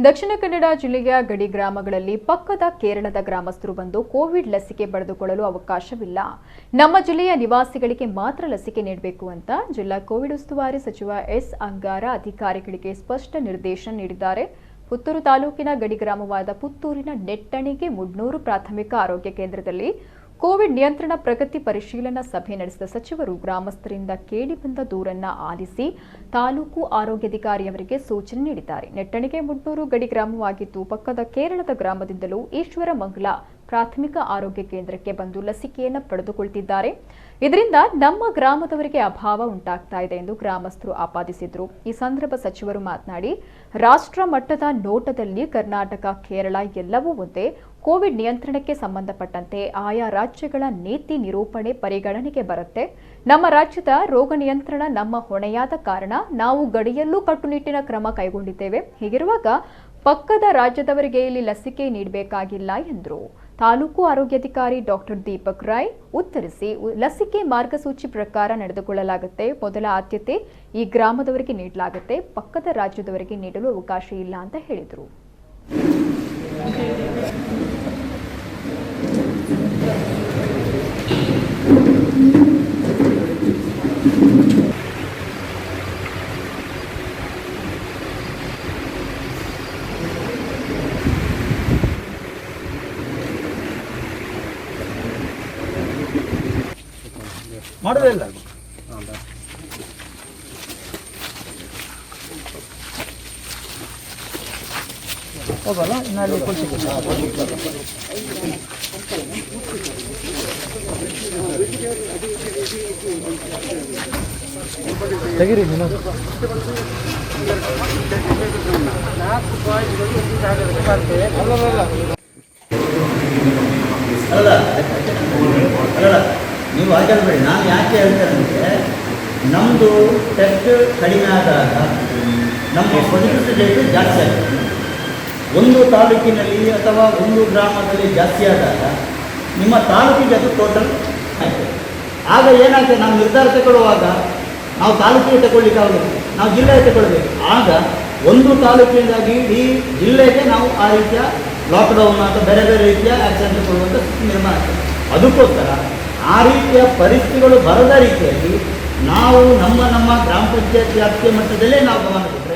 ದಕ್ಷಿಣ ಕನ್ನಡ ಜಿಲ್ಲೆಯ ಗಡಿ ಗ್ರಾಮಗಳಲ್ಲಿ ಪಕ್ಕದ ಕೇರಳದ ಗ್ರಾಮಸ್ಥರು ಬಂದು ಕೋವಿಡ್ ಲಸಿಕೆ ಪಡೆದುಕೊಳ್ಳಲು ಅವಕಾಶವಿಲ್ಲ. ನಮ್ಮ ಜಿಲ್ಲೆಯ ನಿವಾಸಿಗಳಿಗೆ ಮಾತ್ರ ಲಸಿಕೆ ನೀಡಬೇಕು ಅಂತ ಜಿಲ್ಲಾ ಕೋವಿಡ್ ಉಸ್ತುವಾರಿ ಸಚಿವ angara ಅಧಿಕಾರಿಗಳಿಗೆ ಸ್ಪಷ್ಟ ನಿರ್ದೇಶನ ನೀಡಿದ್ದಾರೆ. ಪುತ್ತೂರು ತಾಲೂಕಿನ ಗಡಿ ಗ್ರಾಮವಾದ ಪುತ್ತೂರಿನ ನೆಟ್ಟಣಿಗೆ ಮುಡ್ನೂರು ಪ್ರಾಥಮಿಕ ಆರೋಗ್ಯ ಕೇಂದ್ರದಲ್ಲಿ ಕೋವಿಡ್ ನಿಯಂತ್ರಣ ಪ್ರಗತಿ ಪರಿಶೀಲನಾ ಸಭೆ ನಡೆಸಿದ ಸಚಿವರು ಗ್ರಾಮಸ್ಥರಿಂದ ಕೇಳಿಬಂದ ದೂರನ್ನ ಆಲಿಸಿ ತಾಲೂಕು ಆರೋಗ್ಯಾಧಿಕಾರಿಯವರಿಗೆ ಸೂಚನೆ ನೀಡಿದ್ದಾರೆ. ನೆಟ್ಟಣಿಗೆ ಮುಡ್ನೂರು ಗಡಿ ಗ್ರಾಮವಾಗಿದ್ದು ಪಕ್ಕದ ಕೇರಳದ ಗ್ರಾಮದಿಂದಲೂ ಈಶ್ವರಮಂಗಲ ಪ್ರಾಥಮಿಕ ಆರೋಗ್ಯ ಕೇಂದ್ರಕ್ಕೆ ಬಂದು ಲಸಿಕೆಯನ್ನು ಪಡೆದುಕೊಳ್ಳುತ್ತಿದ್ದಾರೆ. ಇದರಿಂದ ನಮ್ಮ ಗ್ರಾಮದವರಿಗೆ ಅಭಾವ ಉಂಟಾಗ್ತಾ ಇದೆ ಎಂದು ಗ್ರಾಮಸ್ಥರು ಆಪಾದಿಸಿದರು. ಈ ಸಂದರ್ಭ ಸಚಿವರು ಮಾತನಾಡಿ, ರಾಷ್ಟ್ರ ಮಟ್ಟದ ನೋಟದಲ್ಲಿ ಕರ್ನಾಟಕ, ಕೇರಳ ಎಲ್ಲವೂ ಒಂದೇ. ಕೋವಿಡ್ ನಿಯಂತ್ರಣಕ್ಕೆ ಸಂಬಂಧಪಟ್ಟಂತೆ ಆಯಾ ರಾಜ್ಯಗಳ ನೀತಿ ನಿರೂಪಣೆ ಪರಿಗಣನೆಗೆ ಬರುತ್ತೆ. ನಮ್ಮ ರಾಜ್ಯದ ರೋಗ ನಿಯಂತ್ರಣ ನಮ್ಮ ಹೊಣೆಯಾದ ಕಾರಣ ನಾವು ಗಡಿಯಲ್ಲೂ ಕಟ್ಟುನಿಟ್ಟಿನ ಕ್ರಮ ಕೈಗೊಂಡಿದ್ದೇವೆ. ಹೀಗಿರುವಾಗ ಪಕ್ಕದ ರಾಜ್ಯದವರಿಗೆ ಇಲ್ಲಿ ಲಸಿಕೆ ನೀಡಬೇಕಾಗಿಲ್ಲ ಎಂದರು. ತಾಲೂಕು ಆರೋಗ್ಯಾಧಿಕಾರಿ ಡಾಕ್ಟರ್ ದೀಪಕ್ ರಾಯ್ ಉತ್ತರಿಸಿ, ಲಸಿಕೆ ಮಾರ್ಗಸೂಚಿ ಪ್ರಕಾರ ನಡೆದುಕೊಳ್ಳಲಾಗುತ್ತೆ. ಮೊದಲ ಆದ್ಯತೆ ಈ ಗ್ರಾಮದವರಿಗೆ ನೀಡಲಾಗುತ್ತೆ, ಪಕ್ಕದ ರಾಜ್ಯದವರಿಗೆ ನೀಡಲು ಅವಕಾಶ ಇಲ್ಲ ಅಂತ ಹೇಳಿದರು. ಮಾಡೋದಿಲ್ಲ ಹೋಗಲ್ಲ ಇನ್ನಲ್ಲಿ ತೆಗಿರಿ ನೀನು ನೀವು ಆಗಬೇಡಿ. ನಾನು ಯಾಕೆ ಹೇಳ್ತೇನೆ ಅಂದರೆ, ನಮ್ಮದು ಟೆಸ್ಟ್ ಕಡಿಮೆ ಆದಾಗ ನಮ್ಮ ಪಾಸಿಟಿವ್ ರೇಟ್ ಜಾಸ್ತಿ ಆಗುತ್ತೆ. ಒಂದು ತಾಲೂಕಿನಲ್ಲಿ ಅಥವಾ ಒಂದು ಗ್ರಾಮದಲ್ಲಿ ಜಾಸ್ತಿ ಆದಾಗ ನಿಮ್ಮ ತಾಲೂಕಿಗೆ ಅದು ಟೋಟಲ್ ಆಯಿತು. ಆಗ ಏನಾಗ್ತದೆ, ನಾವು ನಿರ್ಧಾರ ತಗೊಳ್ಳುವಾಗ ನಾವು ತಾಲೂಕಿಗೆ ತಗೊಳ್ಳಿಕ್ಕಾಗಬೇಕು, ನಾವು ಜಿಲ್ಲೆಗೆ ತಗೊಳ್ಬೇಕು. ಆಗ ಒಂದು ತಾಲೂಕಿನಿಂದಾಗಿ ಇಡೀ ಜಿಲ್ಲೆಗೆ ನಾವು ಆ ರೀತಿಯ ಲಾಕ್ಡೌನ್ ಅಥವಾ ಬೇರೆ ಬೇರೆ ರೀತಿಯ ಆ್ಯಕ್ಷನ್ ತಗೊಳ್ಳುವಂಥ ನಿರ್ಮಾಣ ಆಗ್ತದೆ. ಅದಕ್ಕೋಸ್ಕರ ಆ ರೀತಿಯ ಪರಿಸ್ಥಿತಿಗಳು ಬರದ ರೀತಿಯಲ್ಲಿ ನಾವು ನಮ್ಮ ಗ್ರಾಮ ಪಂಚಾಯತ್ ವ್ಯಾಪ್ತಿಯ ಮಟ್ಟದಲ್ಲೇ ನಾವು ಗಮನ ಕೊಟ್ಟರೆ